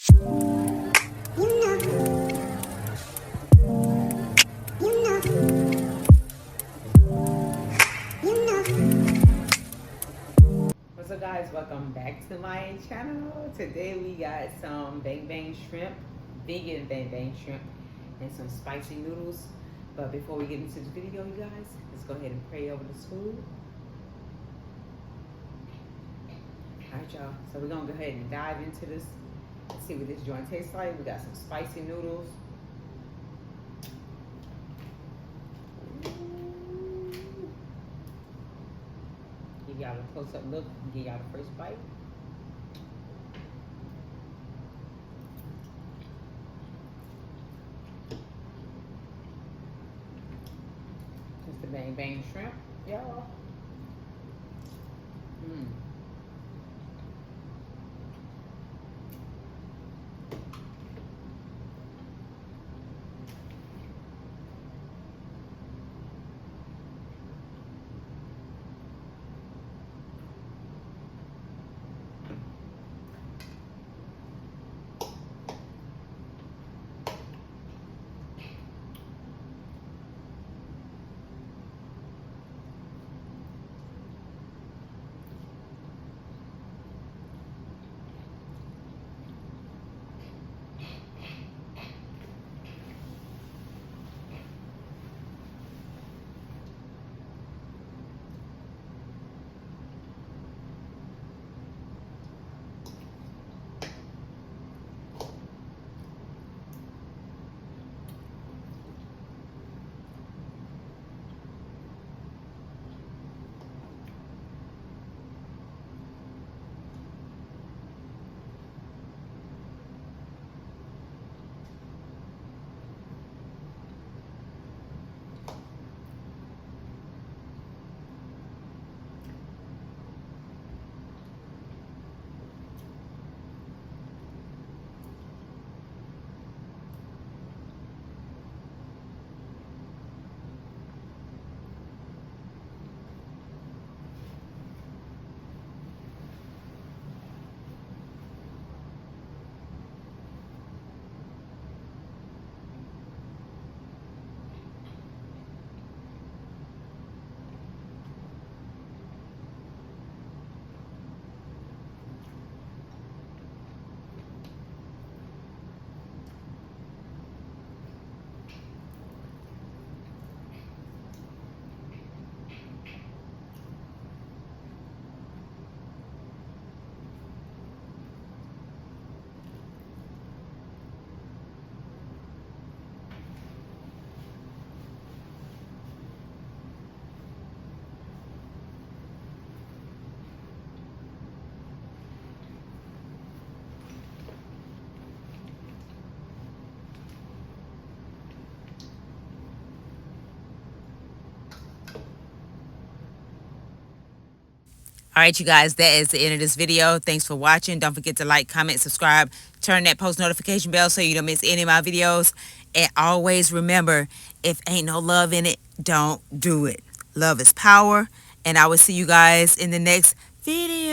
What's up, guys? Welcome back to my channel. Today we got some bang bang shrimp, vegan bang bang shrimp, and some spicy noodles. But before we get into the video, you guys, let's go ahead and pray over this food. All right, y'all. So we're gonna go ahead and dive into this. Let's see what this joint tastes like. We got some spicy noodles. Give y'all a close-up look and give y'all the first bite. It's the bang bang shrimp, y'all. All right, you guys, that is the end of this video. Thanks for watching. Don't forget to like, comment, subscribe, turn that post notification bell so you don't miss any of my videos. And always remember, if ain't no love in it, don't do it. Love is power. And I will see you guys in the next video.